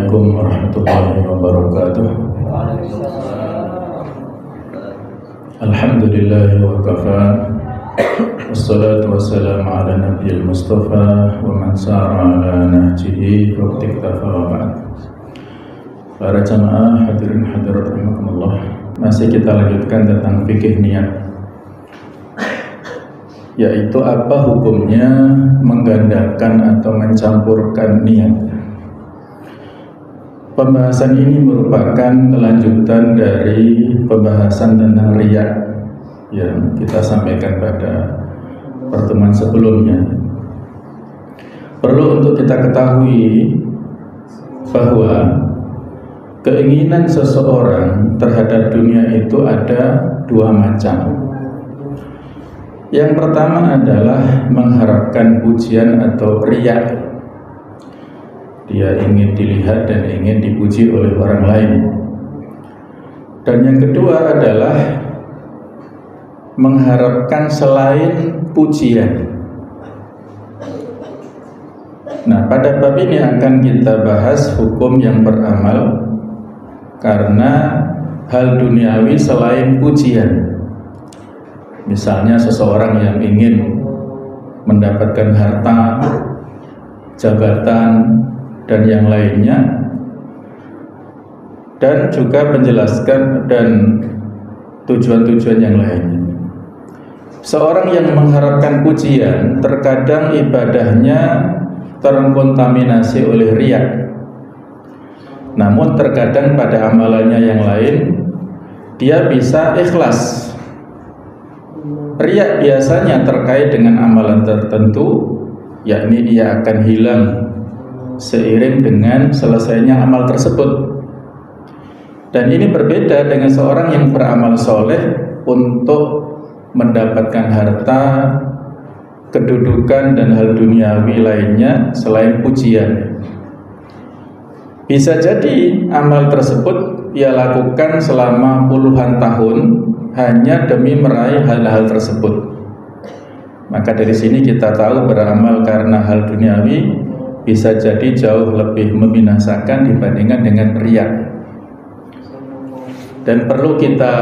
Assalamualaikum warahmatullahi wabarakatuh. Alhamdulillah wa kafa. Wassalatu wassalamu ala nabiyil mustafa wa man sara ala nahjihi wa iktafa wa ba'd. Para jamaah hadirin hadirat rahimakumullah, masih kita lanjutkan tentang fikih niat, yaitu apa hukumnya menggandakan atau mencampurkan niat. Pembahasan ini merupakan kelanjutan dari pembahasan tentang riya yang kita sampaikan pada pertemuan sebelumnya. Perlu untuk kita ketahui bahwa keinginan seseorang terhadap dunia itu ada dua macam. Yang pertama adalah mengharapkan pujian atau riya. Dia ingin dilihat dan ingin dipuji oleh orang lain. Dan yang kedua adalah mengharapkan selain pujian. Nah, pada bab ini akan kita bahas hukum yang beramal karena hal duniawi selain pujian. Misalnya seseorang yang ingin mendapatkan harta, jabatan, dan yang lainnya, dan juga menjelaskan dan tujuan-tujuan yang lainnya. Seorang yang mengharapkan pujian, terkadang ibadahnya terkontaminasi oleh riya. Namun terkadang pada amalannya yang lain dia bisa ikhlas. Riya biasanya terkait dengan amalan tertentu, yakni dia akan hilang seiring dengan selesainya amal tersebut. Dan ini berbeda dengan seorang yang beramal soleh untuk mendapatkan harta, kedudukan, dan hal duniawi lainnya selain pujian. Bisa jadi amal tersebut ia lakukan selama puluhan tahun hanya demi meraih hal-hal tersebut. Maka dari sini kita tahu beramal karena hal duniawi bisa jadi jauh lebih membinasakan dibandingkan dengan riya. Dan perlu kita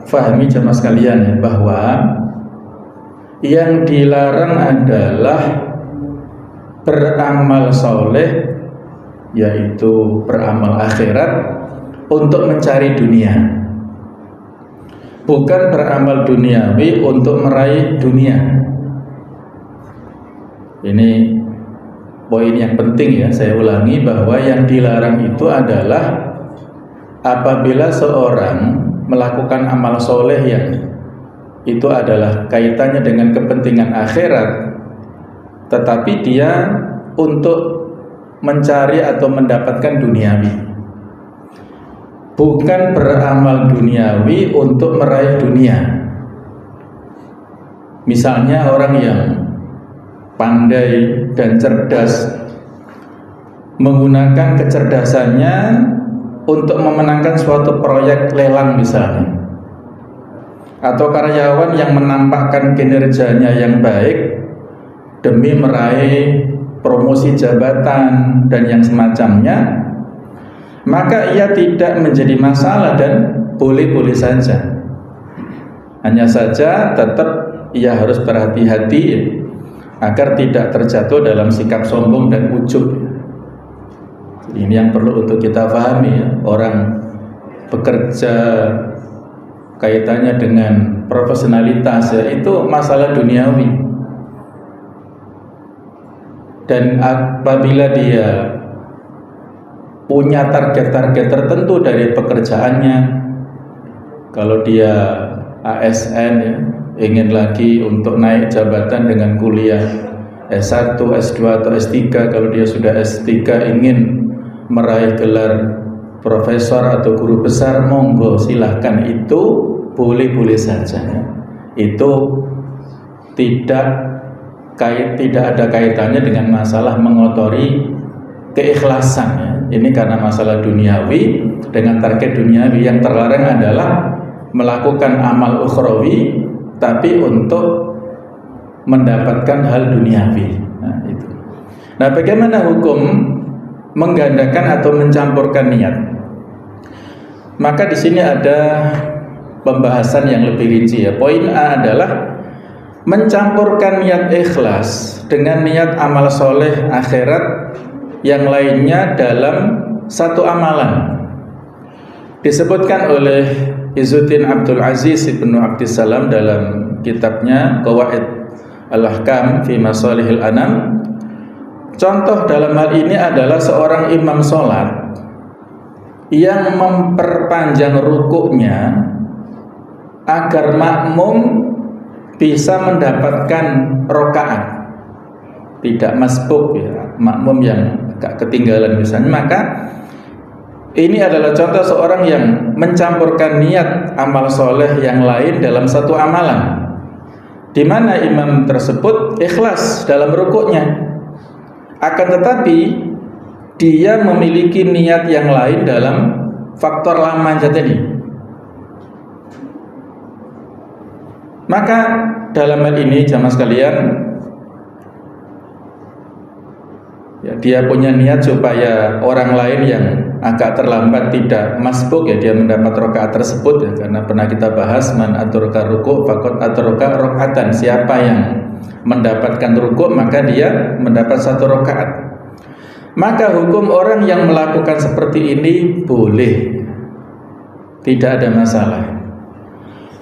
fahami jemaah sekalian ya, bahwa yang dilarang adalah beramal soleh, yaitu beramal akhirat untuk mencari dunia, bukan beramal duniawi untuk meraih dunia. Ini poin yang penting ya, saya ulangi bahwa yang dilarang itu adalah apabila seorang melakukan amal soleh yang itu adalah kaitannya dengan kepentingan akhirat, tetapi dia untuk mencari atau mendapatkan duniawi, bukan beramal duniawi untuk meraih dunia. Misalnya orang yang pandai dan cerdas menggunakan kecerdasannya untuk memenangkan suatu proyek lelang misalnya, atau karyawan yang menampakkan kinerjanya yang baik demi meraih promosi jabatan dan yang semacamnya, maka ia tidak menjadi masalah dan boleh-boleh saja. Hanya saja tetap ia harus berhati-hati agar tidak terjatuh dalam sikap sombong dan ujub. Ini yang perlu untuk kita pahami ya. Orang bekerja kaitannya dengan profesionalitas ya, itu masalah duniawi. Dan apabila dia punya target-target tertentu dari pekerjaannya, kalau dia ASN ya, ingin lagi untuk naik jabatan dengan kuliah S1, S2 atau S3, kalau dia sudah S3 ingin meraih gelar profesor atau guru besar, monggo silahkan, itu boleh-boleh saja. Itu tidak ada kaitannya dengan masalah mengotori keikhlasan ya. Ini karena masalah duniawi dengan target duniawi. Yang terlarang adalah melakukan amal ukhrawi tapi untuk mendapatkan hal duniawi. Nah, itu. Nah, bagaimana hukum menggandakan atau mencampurkan niat. Maka di sini ada pembahasan yang lebih rinci ya. Poin A adalah mencampurkan niat ikhlas dengan niat amal soleh akhirat yang lainnya dalam satu amalan. Disebutkan oleh Izzuddin Abdul Aziz Ibnu Abdissalam dalam kitabnya Qawaid Al-Ahkam fi Masalihil Anam. Contoh dalam hal ini adalah seorang imam sholat yang memperpanjang rukuknya agar makmum bisa mendapatkan rokaat, tidak masbuk ya, makmum yang agak ketinggalan misalnya. Maka ini adalah contoh seorang yang mencampurkan niat amal soleh yang lain dalam satu amalan, di mana imam tersebut ikhlas dalam rukuknya, akan tetapi dia memiliki niat yang lain dalam faktor lama tadi. Maka dalam hal ini jamaah sekalian, ya, dia punya niat supaya orang lain yang agak terlambat tidak masbuk ya, dia mendapat rakaat tersebut ya, karena pernah kita bahas man aturka ruku faqad aturka rakaatan, siapa yang mendapatkan rukuk maka dia mendapat satu rakaat. Maka hukum orang yang melakukan seperti ini boleh, tidak ada masalah.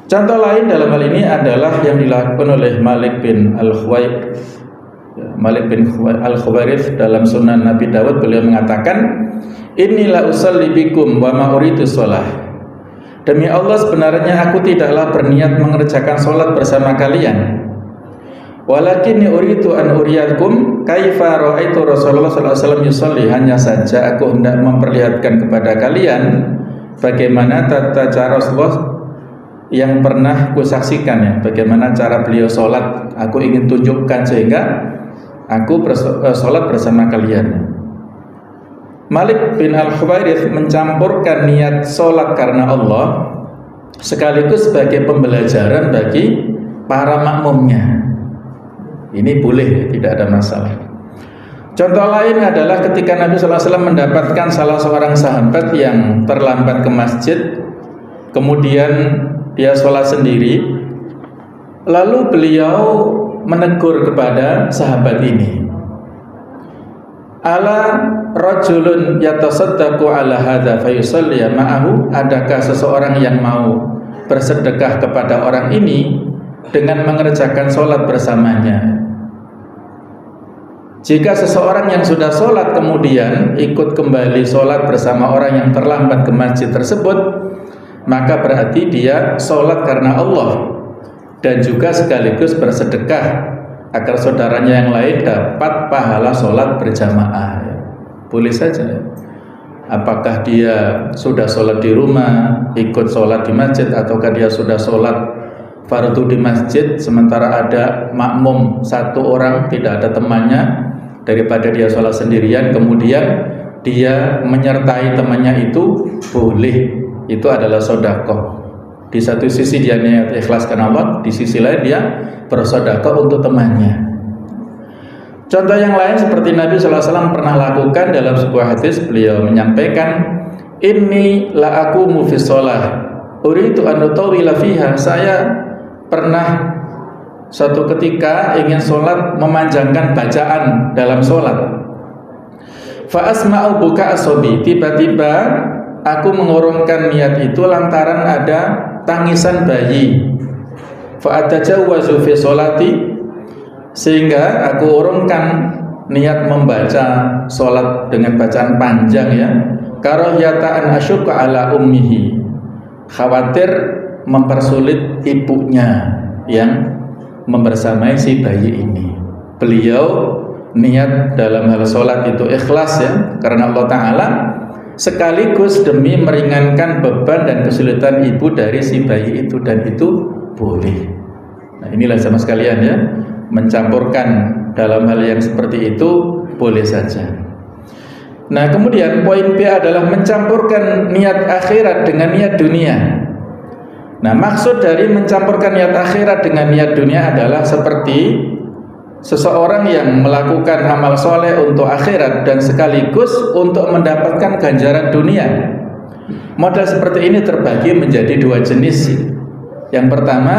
Contoh lain dalam hal ini adalah yang dilakukan oleh Malik bin Al-Khuwairith dalam Sunan Nabi Dawud. Beliau mengatakan, "Inilah usalli bikum wa ma uridu shalah." Demi Allah, sebenarnya aku tidaklah berniat mengerjakan salat bersama kalian. Walakinni uridu an uriyakum kaifa ra'aitu Rasulullah sallallahu alaihi wasallam yusalli. Hanya saja aku hendak memperlihatkan kepada kalian bagaimana tata cara Rasulullah yang pernah kusaksikan ya, bagaimana cara beliau sholat. Aku ingin tunjukkan sehingga aku sholat bersama kalian. Malik bin Al-Khuwairith mencampurkan niat sholat karena Allah sekaligus sebagai pembelajaran bagi para makmumnya. Ini boleh, tidak ada masalah. Contoh lain adalah ketika Nabi SAW mendapatkan salah seorang sahabat yang terlambat ke masjid, kemudian dia sholat sendiri, lalu beliau menegur kepada sahabat ini, ala rajulun yatasaddaqu ala hadza fayusalli ma'ahu. Adakah seseorang yang mau bersedekah kepada orang ini dengan mengerjakan sholat bersamanya? Jika seseorang yang sudah sholat kemudian ikut kembali sholat bersama orang yang terlambat ke masjid tersebut, maka berarti dia sholat karena Allah dan juga sekaligus bersedekah agar saudaranya yang lain dapat pahala sholat berjamaah. Boleh saja. Apakah dia sudah sholat di rumah, ikut sholat di masjid, ataukah dia sudah sholat fardu di masjid, sementara ada makmum satu orang, tidak ada temannya, daripada dia sholat sendirian, kemudian dia menyertai temannya, itu boleh. Itu adalah sedekah. Di satu sisi dia niat ikhlas karena Allah, di sisi lain dia bersedekah untuk temannya. Contoh yang lain seperti Nabi SAW pernah lakukan dalam sebuah hadis, beliau menyampaikan, inni la aqumu fi shalah uridu an utawila fiha. Saya pernah suatu ketika ingin sholat memanjangkan bacaan dalam sholat. Fa asma'u buka asobi, tiba-tiba aku mengurungkan niat itu lantaran ada tangisan bayi. Fa atajawwazu fi sholati, sehingga aku urungkan niat membaca sholat dengan bacaan panjang ya. Karahyata an asyqa ala ummihi, khawatir mempersulit ibunya yang membersamai si bayi ini. Beliau niat dalam hal sholat itu ikhlas ya, karena Allah Ta'ala, sekaligus demi meringankan beban dan kesulitan ibu dari si bayi itu, dan itu boleh. Nah, inilah sama sekalian ya, mencampurkan dalam hal yang seperti itu boleh saja. Nah, kemudian poin B adalah mencampurkan niat akhirat dengan niat dunia. Nah, maksud dari mencampurkan niat akhirat dengan niat dunia adalah seperti seseorang yang melakukan amal soleh untuk akhirat dan sekaligus untuk mendapatkan ganjaran dunia. Model seperti ini terbagi menjadi dua jenis. Yang pertama,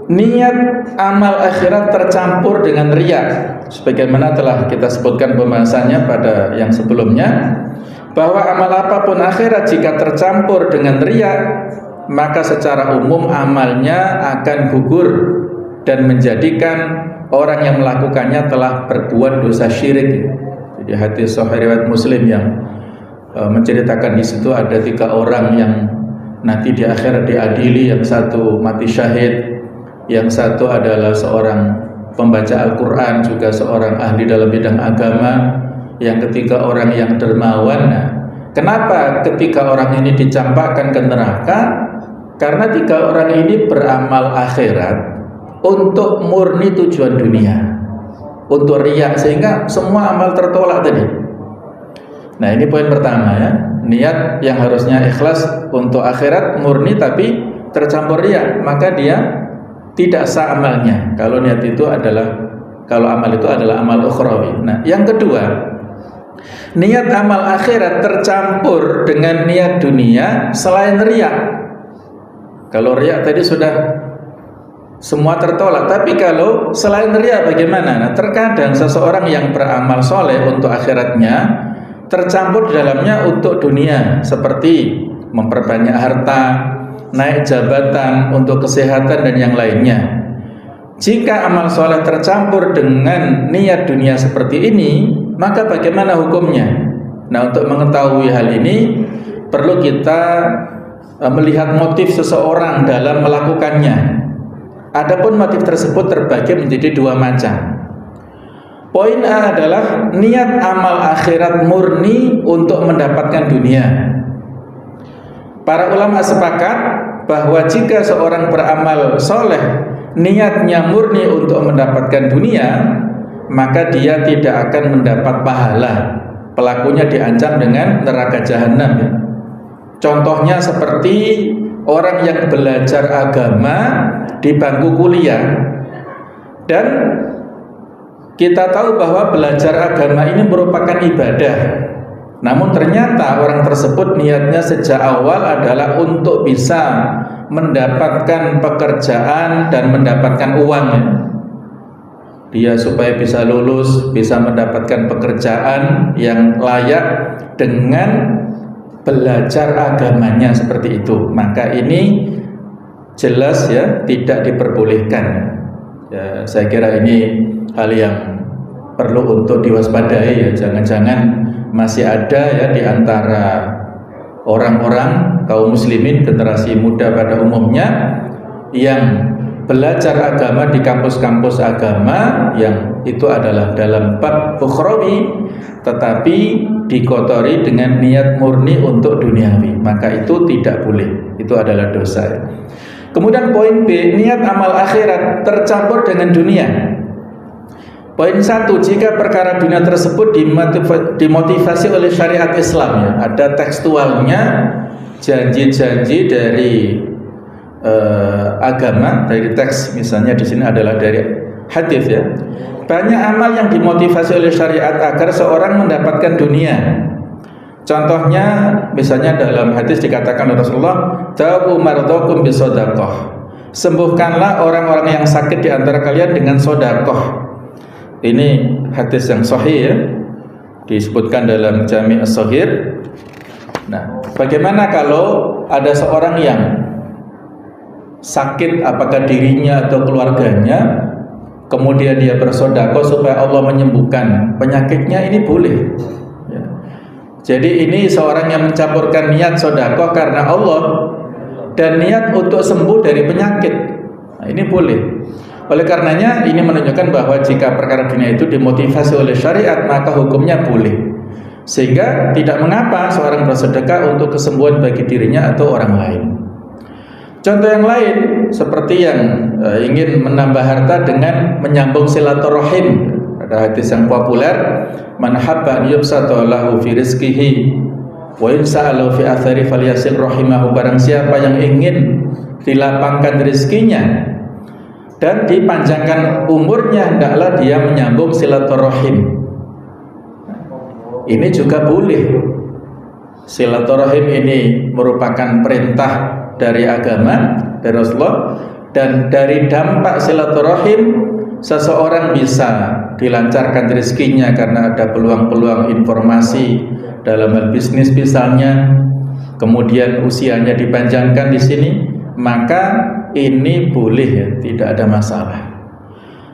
niat amal akhirat tercampur dengan riya, sebagaimana telah kita sebutkan pembahasannya pada yang sebelumnya, bahwa amal apapun akhirat jika tercampur dengan riya, maka secara umum amalnya akan gugur dan menjadikan orang yang melakukannya telah berbuat dosa syirik. Jadi hadis sahih riwayat Muslim yang menceritakan di situ ada 3 orang yang nanti di akhirat diadili, yang satu mati syahid, yang satu adalah seorang pembaca Al-Quran, juga seorang ahli dalam bidang agama, yang ketiga orang yang dermawan. Nah, kenapa ketiga orang ini dicampakkan ke neraka? Karena 3 orang ini beramal akhirat untuk murni tujuan dunia, untuk riya, sehingga semua amal tertolak tadi. Nah, ini poin pertama ya, niat yang harusnya ikhlas untuk akhirat murni tapi tercampur riya, maka dia tidak sah amalnya. Kalau niat itu adalah, kalau amal itu adalah amal ukhrawi. Nah, yang kedua, niat amal akhirat tercampur dengan niat dunia selain riya. Kalau riya tadi sudah semua tertolak, tapi kalau selain riya bagaimana? Nah, terkadang seseorang yang beramal soleh untuk akhiratnya tercampur di dalamnya untuk dunia, seperti memperbanyak harta, naik jabatan, untuk kesehatan dan yang lainnya. Jika amal soleh tercampur dengan niat dunia seperti ini, maka bagaimana hukumnya? Nah, untuk mengetahui hal ini perlu kita melihat motif seseorang dalam melakukannya. Adapun motif tersebut terbagi menjadi 2 macam. Poin A adalah niat amal akhirat murni untuk mendapatkan dunia. Para ulama sepakat bahwa jika seorang beramal soleh niatnya murni untuk mendapatkan dunia, maka dia tidak akan mendapat pahala. Pelakunya diancam dengan neraka jahanam. Contohnya seperti orang yang belajar agama di bangku kuliah, dan kita tahu bahwa belajar agama ini merupakan ibadah. Namun ternyata orang tersebut niatnya sejak awal adalah untuk bisa mendapatkan pekerjaan dan mendapatkan uang. Dia supaya bisa lulus, bisa mendapatkan pekerjaan yang layak dengan belajar agamanya seperti itu. Maka ini jelas ya tidak diperbolehkan. Ya, saya kira ini hal yang perlu untuk diwaspadai ya. Jangan-jangan masih ada ya di antara orang-orang kaum muslimin generasi muda pada umumnya yang belajar agama di kampus-kampus agama yang itu adalah dalam bab ukhrawi, tetapi dikotori dengan niat murni untuk duniawi, maka itu tidak boleh, itu adalah dosa. Kemudian poin B, niat amal akhirat tercampur dengan dunia. Poin 1, jika perkara dunia tersebut dimotivasi oleh syariat Islam ya, ada tekstualnya janji-janji dari agama, dari teks, misalnya di sini adalah dari hadis ya. Banyak amal yang dimotivasi oleh syariat agar seorang mendapatkan dunia. Contohnya misalnya dalam hadis dikatakan oleh Rasulullah, "Da'u mardhakum bisadaqah." Sembuhkanlah orang-orang yang sakit di antara kalian dengan sedekah. Ini hadis yang sahih ya, disebutkan dalam Jami' As-Shaghir. Nah, bagaimana kalau ada seorang yang sakit, apakah dirinya atau keluarganya, kemudian dia bersedekah supaya Allah menyembuhkan penyakitnya, ini boleh ya. Jadi ini seorang yang mencampurkan niat sedekah karena Allah dan niat untuk sembuh dari penyakit. Nah, ini boleh. Oleh karenanya ini menunjukkan bahwa jika perkara dunia itu dimotivasi oleh syariat, maka hukumnya boleh. Sehingga tidak mengapa seorang bersedekah untuk kesembuhan bagi dirinya atau orang lain. Contoh yang lain seperti yang ingin menambah harta dengan menyambung silaturahim. Ada hadis yang populer, "Man habba an yubsata lahu fi rizqihi wa yus'alu fi athari falyasil rahimahu." Barang siapa yang ingin dilapangkan rezekinya dan dipanjangkan umurnya, hendaklah dia menyambung silaturahim. Ini juga boleh. Silaturahim ini merupakan perintah dari agama, dari Rasulullah, dan dari dampak silaturahim seseorang bisa dilancarkan rezekinya karena ada peluang-peluang informasi dalam hal bisnis misalnya, kemudian usianya dipanjangkan di sini, maka ini boleh ya, tidak ada masalah.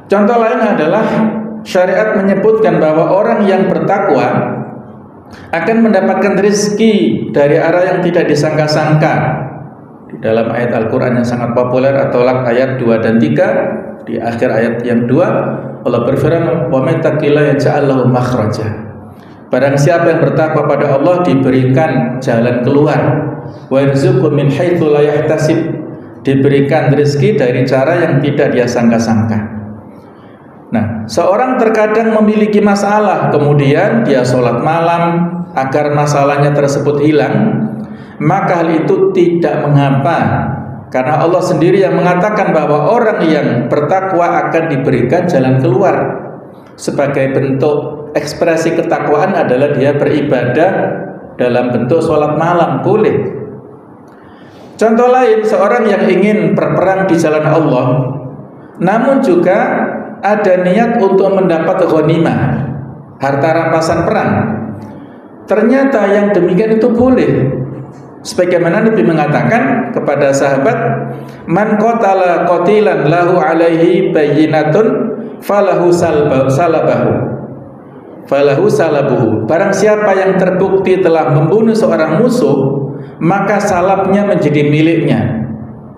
Contoh lain adalah syariat menyebutkan bahwa orang yang bertakwa akan mendapatkan rezeki dari arah yang tidak disangka-sangka. Di dalam ayat Al-Quran yang sangat populer, At-Tolak ayat 2 dan 3, di akhir ayat yang 2 Allah berfirman, "Wa may yattaqillaha yaj'al lahu makhraja." Barang siapa yang bertakwa pada Allah diberikan jalan keluar. Wa yarzuqhu min haitsu la yahtasib, diberikan rezeki dari cara yang tidak dia sangka-sangka. Nah, seorang terkadang memiliki masalah, kemudian dia sholat malam agar masalahnya tersebut hilang, maka hal itu tidak mengapa, karena Allah sendiri yang mengatakan bahwa orang yang bertakwa akan diberikan jalan keluar. Sebagai bentuk ekspresi ketakwaan adalah dia beribadah dalam bentuk sholat malam, boleh. Contoh lain, seorang yang ingin berperang di jalan Allah, namun juga ada niat untuk mendapat ghanimah, harta rampasan perang. Ternyata yang demikian itu boleh. Sebagaimana Nabi mengatakan kepada sahabat, "Man qatala qatilan lahu alaihi bayyinatun falahu salabahu." Falahu salabuhu. Barang siapa yang terbukti telah membunuh seorang musuh, maka salabnya menjadi miliknya.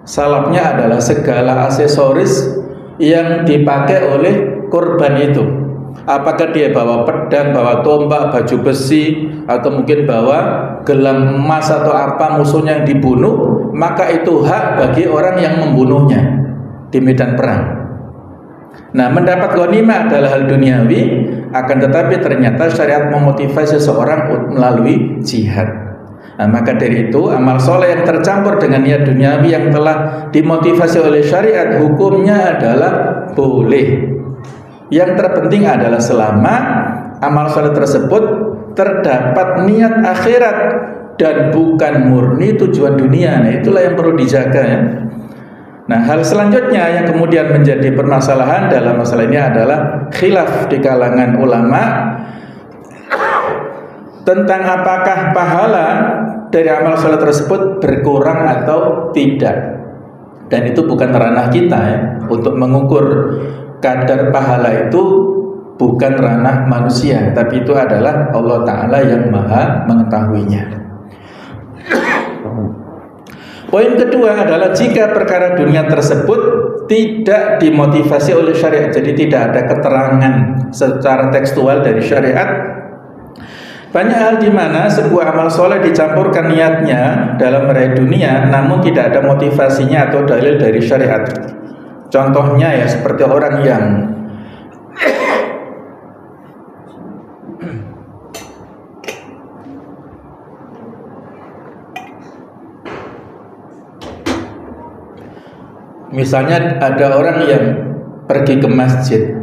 Salabnya adalah segala aksesoris yang dipakai oleh korban itu. Apakah dia bawa pedang, bawa tombak, baju besi, atau mungkin bawa gelang emas atau apa musuhnya yang dibunuh, maka itu hak bagi orang yang membunuhnya di medan perang. Nah, mendapat ghanimah adalah hal duniawi, akan tetapi ternyata syariat memotivasi seseorang melalui jihad. Nah, maka dari itu amal soleh yang tercampur dengan niat duniawi yang telah dimotivasi oleh syariat, hukumnya adalah boleh. Yang terpenting adalah selama amal soleh tersebut terdapat niat akhirat dan bukan murni tujuan dunia. Nah, itulah yang perlu dijaga ya. Nah, hal selanjutnya yang kemudian menjadi permasalahan dalam masalah ini adalah khilaf di kalangan ulama tentang apakah pahala dari amal soleh tersebut berkurang atau tidak. Dan itu bukan ranah kita ya. Untuk mengukur kadar pahala itu bukan ranah manusia, tapi itu adalah Allah Ta'ala yang maha mengetahuinya. Poin kedua adalah jika perkara dunia tersebut tidak dimotivasi oleh syariat, jadi tidak ada keterangan secara tekstual dari syariat. Banyak hal di mana sebuah amal soleh dicampurkan niatnya dalam meraih dunia, namun tidak ada motivasinya atau dalil dari syariat. Contohnya ya seperti orang yang misalnya ada orang yang pergi ke masjid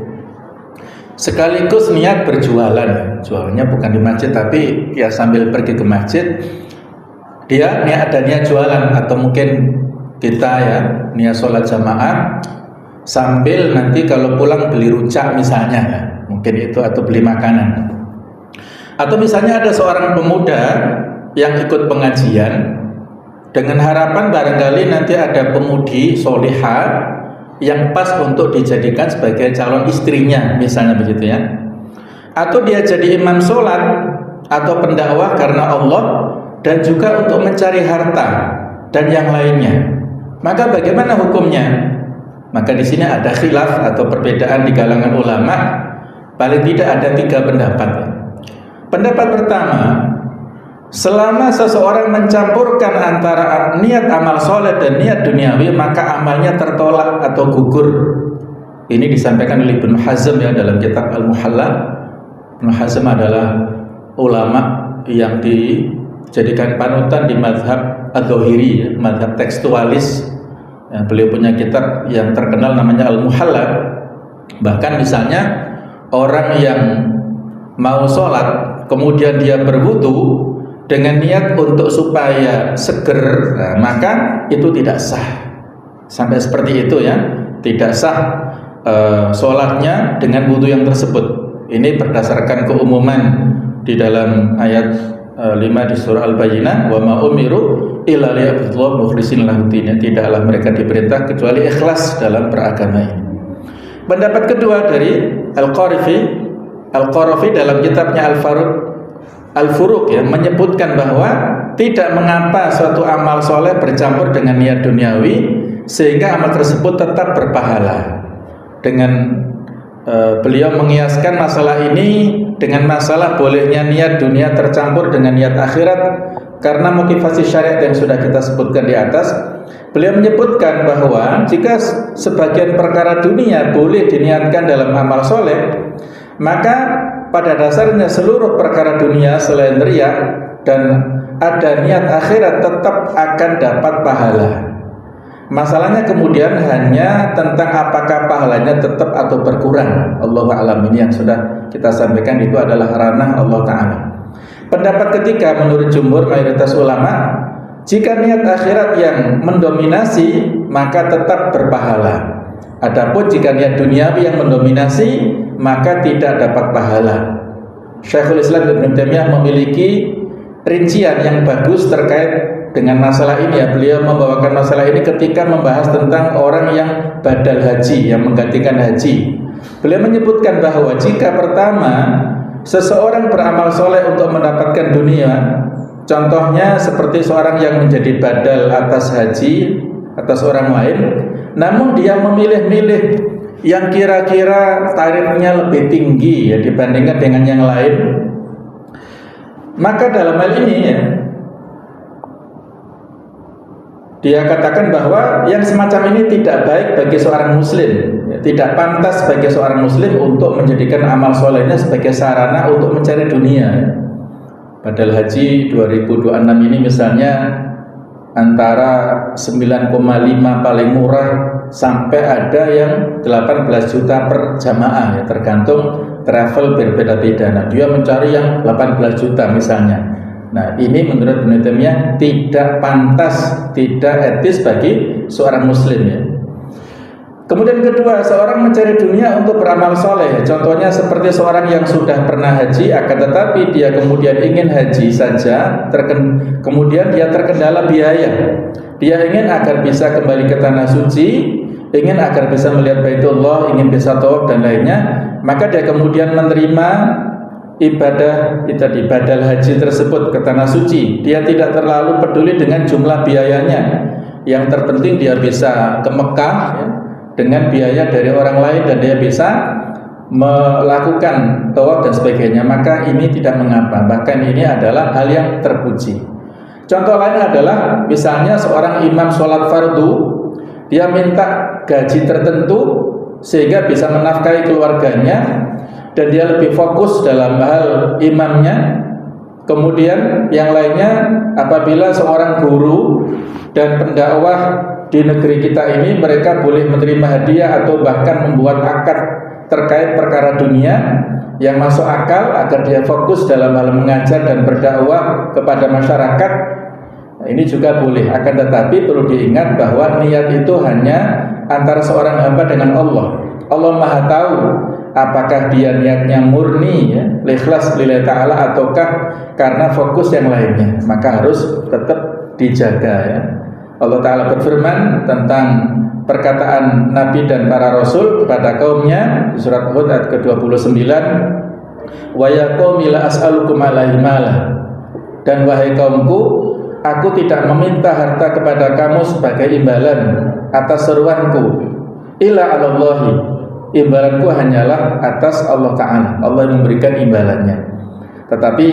sekaligus niat berjualan, jualannya bukan di masjid tapi ya sambil pergi ke masjid dia ada niat jualan, atau mungkin kita ya niat sholat jamaah sambil nanti kalau pulang beli rujak misalnya ya, mungkin itu, atau beli makanan. Atau misalnya ada seorang pemuda yang ikut pengajian dengan harapan barangkali nanti ada pemudi solihah yang pas untuk dijadikan sebagai calon istrinya misalnya begitu ya. Atau dia jadi imam sholat atau pendakwah karena Allah dan juga untuk mencari harta dan yang lainnya. Maka bagaimana hukumnya? Maka di sini ada khilaf atau perbedaan di kalangan ulama. Paling tidak ada 3 pendapat. Pendapat pertama, selama seseorang mencampurkan antara niat amal soleh dan niat duniawi, maka amalnya tertolak atau gugur. Ini disampaikan oleh Ibnu Hazm ya dalam kitab Al-Muhalla. Ibnu Hazm adalah ulama yang dijadikan panutan di mazhab Adz-Dzahiri, mazhab tekstualis, Ya, beliau punya kitab yang terkenal namanya Al-Muhalla. Bahkan misalnya orang yang mau sholat kemudian dia berwudu dengan niat untuk supaya seger, nah, maka itu tidak sah. Sampai seperti itu ya, tidak sah sholatnya dengan wudu yang tersebut. Ini berdasarkan keumuman di dalam ayat 5 di surah Al-Bayyinah, wa ma umiru illa liya'budullaha mukhlishina lahu-din. Tidaklah mereka diperintah kecuali ikhlas dalam beragama ini. Pendapat kedua dari Al-Qarafi dalam kitabnya Al-Furuq ya, menyebutkan bahwa tidak mengapa suatu amal soleh bercampur dengan niat duniawi sehingga amal tersebut tetap berpahala. Dengan beliau mengiaskan masalah ini dengan masalah bolehnya niat dunia tercampur dengan niat akhirat karena motivasi syariat yang sudah kita sebutkan di atas. Beliau menyebutkan bahwa jika sebagian perkara dunia boleh diniatkan dalam amal soleh, maka pada dasarnya seluruh perkara dunia selain riya dan ada niat akhirat tetap akan dapat pahala. Masalahnya kemudian hanya tentang apakah pahalanya tetap atau berkurang. Allahu a'lam. Ini yang sudah kita sampaikan itu adalah ranah Allah Ta'ala. Pendapat ketiga menurut jumhur mayoritas ulama, jika niat akhirat yang mendominasi maka tetap berpahala. Adapun jika niat duniawi yang mendominasi maka tidak dapat pahala. Syekhul Islam Ibnu Taimiyah memiliki rincian yang bagus terkait dengan masalah ini ya. Beliau membawakan masalah ini ketika membahas tentang orang yang badal haji, yang menggantikan haji. Beliau menyebutkan bahwa jika pertama seseorang beramal soleh untuk mendapatkan dunia, contohnya seperti seorang yang menjadi badal atas haji atas orang lain, namun dia memilih-milih yang kira-kira tarifnya lebih tinggi ya dibandingkan dengan yang lain, maka dalam hal ini ya, dia katakan bahwa yang semacam ini tidak baik bagi seorang muslim, ya, tidak pantas bagi seorang muslim untuk menjadikan amal solehnya sebagai sarana untuk mencari dunia. Padahal haji 2026 ini misalnya antara 9,5 paling murah sampai ada yang 18 juta per jamaah ya, tergantung travel berbeda-beda. Nah, dia mencari yang 18 juta misalnya. Nah, ini menurut Ibnu Taimiyah tidak pantas, tidak etis bagi seorang muslim ya. Kemudian kedua, seorang mencari dunia untuk beramal soleh. Contohnya seperti seorang yang sudah pernah haji, akan tetapi dia kemudian ingin haji saja, kemudian dia terkendala biaya. Dia ingin agar bisa kembali ke tanah suci, ingin agar bisa melihat Baitullah, ingin bisa tawaf dan lainnya, maka dia kemudian menerima ibadah badal haji tersebut ke tanah suci. Dia tidak terlalu peduli dengan jumlah biayanya. Yang terpenting dia bisa ke Mekah ya, dengan biaya dari orang lain dan dia bisa melakukan tawaf dan sebagainya, maka ini tidak mengapa. Bahkan ini adalah hal yang terpuji. Contoh lain adalah misalnya seorang imam sholat fardu, dia minta gaji tertentu sehingga bisa menafkahi keluarganya dan dia lebih fokus dalam hal imamnya. Kemudian yang lainnya, apabila seorang guru dan pendakwah di negeri kita ini mereka boleh menerima hadiah atau bahkan membuat akad terkait perkara dunia yang masuk akal agar dia fokus dalam hal mengajar dan berdakwah kepada masyarakat, nah, ini juga boleh. Akan tetapi perlu diingat bahwa niat itu hanya antara seorang hamba dengan Allah. Allah Maha tahu apakah dia niatnya murni ya, ikhlas lillahi ta'ala ataukah karena fokus yang lainnya, maka harus tetap dijaga ya. Allah Ta'ala berfirman tentang perkataan Nabi dan para Rasul kepada kaumnya di surat Hud ayat ke-29, wa ya qaumi la as'alukum alaihi mala, dan wahai kaumku, aku tidak meminta harta kepada kamu sebagai imbalan atas seruanku, illa 'alallahi, imbalanku hanyalah atas Allah Ta'ala. Allah yang memberikan imbalannya. Tetapi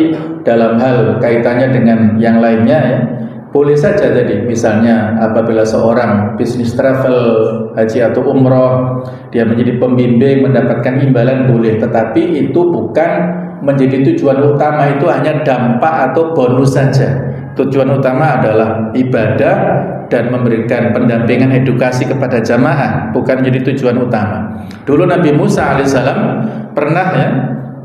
dalam hal kaitannya dengan yang lainnya ya, boleh saja tadi misalnya apabila seorang bisnis travel haji atau umroh, dia menjadi pembimbing mendapatkan imbalan boleh, tetapi itu bukan menjadi tujuan utama, itu hanya dampak atau bonus saja. Tujuan utama adalah ibadah dan memberikan pendampingan edukasi kepada jamaah, bukan menjadi tujuan utama. Dulu Nabi Musa alaihissalam pernah ya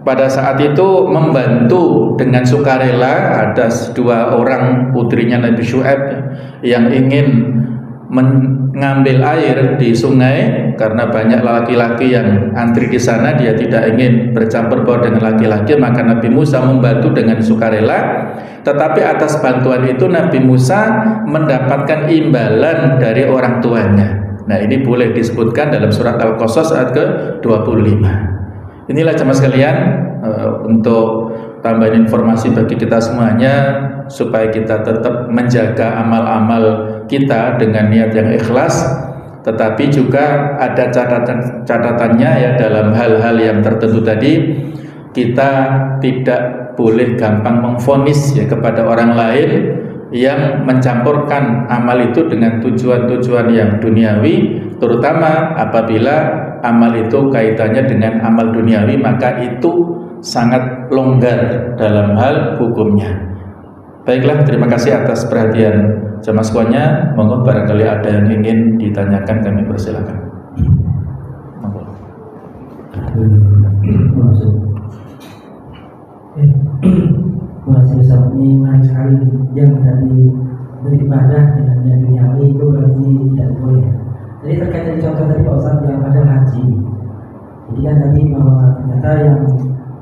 pada saat itu membantu dengan sukarela, ada dua orang putrinya Nabi Syuaib yang ingin mengambil air di sungai karena banyak laki-laki yang antri di sana, dia tidak ingin bercampur baur dengan laki-laki, maka Nabi Musa membantu dengan sukarela. Tetapi atas bantuan itu Nabi Musa mendapatkan imbalan dari orang tuanya. Nah, ini boleh disebutkan dalam surat Al-Qasas ayat ke-25. Inilah jemaah sekalian, untuk tambahan informasi bagi kita semuanya supaya kita tetap menjaga amal-amal kita dengan niat yang ikhlas, tetapi juga ada catatannya ya, dalam hal-hal yang tertentu tadi kita tidak boleh gampang memvonis ya kepada orang lain yang mencampurkan amal itu dengan tujuan-tujuan yang duniawi, terutama apabila amal itu kaitannya dengan amal duniawi, maka itu sangat longgar dalam hal hukumnya. Baiklah, terima kasih atas perhatian jamaah semuanya. Monggo barangkali ada yang ingin ditanyakan, kami persilakan. Monggo. Masih besar ini menarik sekali yang tadi beribadah dengan duniawi itu berarti tidak boleh. Jadi terkait dengan contoh tadi Pak Ustaz yang pada haji. Jadi kan tadi bahwa ternyata yang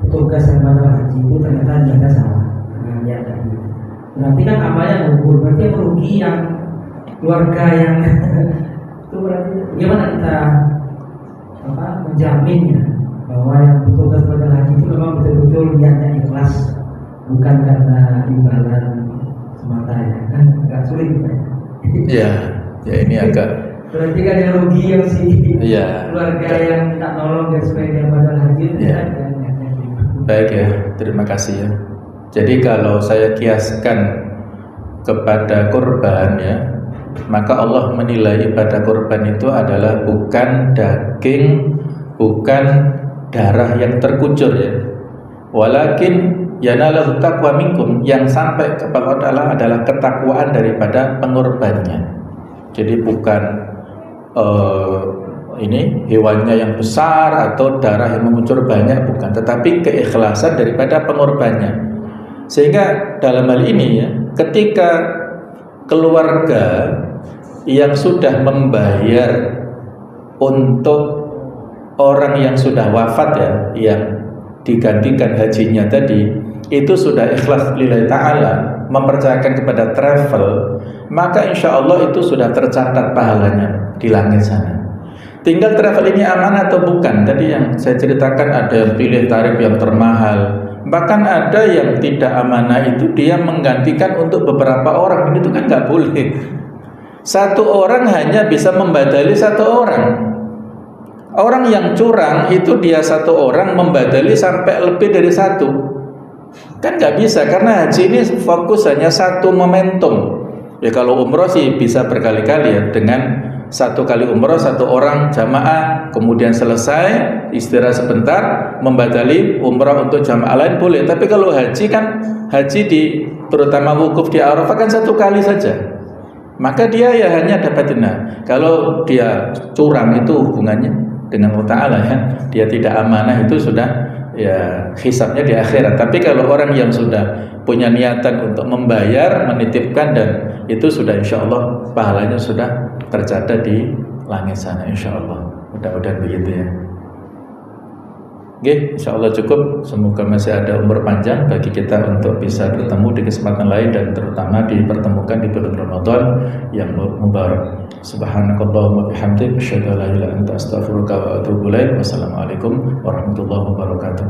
petugas yang pada haji itu ternyata jaga salah dengan niat tadi. Berarti kan amalnya gugur, berarti yang merugi yang keluarga yang itu berarti gimana kita menjaminnya bahwa yang petugas pada haji itu memang betul-betul niatnya ikhlas, bukan karena imbalan semata ya, kan agak sulit kan? Ya ini agak. Berarti kan yang rugi yang si keluarga yang minta nolong dan supaya dia pada haji kan? Baik ya, terima kasih ya. Jadi kalau saya kiaskan kepada korban ya, maka Allah menilai ibadah korban itu adalah bukan daging, bukan darah yang terkucur ya. Walakin yanalahu taqwa minkum, yang sampai kepada Allah adalah ketakwaan daripada pengorbannya. Jadi bukan ini hewannya yang besar atau darah yang mengucur banyak, bukan, tetapi keikhlasan daripada pengorbannya. Sehingga dalam hal ini ya, ketika keluarga yang sudah membayar untuk orang yang sudah wafat ya, yang digantikan hajinya tadi, itu sudah ikhlas lillahi ta'ala, mempercayakan kepada travel, maka insya Allah itu sudah tercatat pahalanya di langit sana. Tinggal travel ini aman atau bukan. Tadi yang saya ceritakan ada yang pilih tarif yang termahal, bahkan ada yang tidak amanah, itu dia menggantikan untuk beberapa orang. Itu kan nggak boleh. Satu orang hanya bisa membadali satu orang. Orang yang curang itu dia satu orang membadali sampai lebih dari satu. Kan nggak bisa, karena haji ini fokus hanya satu momentum. Ya kalau umroh sih bisa berkali-kali ya, dengan satu kali umroh satu orang jamaah, kemudian selesai istirahat sebentar, membadali umroh untuk jamaah lain boleh. Tapi kalau haji kan, haji di terutama wukuf di Arafah kan satu kali saja, maka dia ya hanya dapat dina. Kalau dia curang itu hubungannya dengan Allah Ta'ala ya, dia tidak amanah, itu sudah ya hisabnya di akhirat. Tapi kalau orang yang sudah punya niatan untuk membayar, menitipkan, dan itu sudah insya Allah pahalanya sudah tercatat di langit sana insya Allah. Mudah-mudahan begitu ya. Oke, insya Allah cukup. Semoga masih ada umur panjang bagi kita untuk bisa bertemu di kesempatan lain, dan terutama dipertemukan di bulan Ramadan yang mubarak. Subhanakallahumma bihamdik, asyhadu an la ilaha illa anta, astaghfiruka wa atubu ilaik. Wassalamualaikum warahmatullahi wabarakatuh.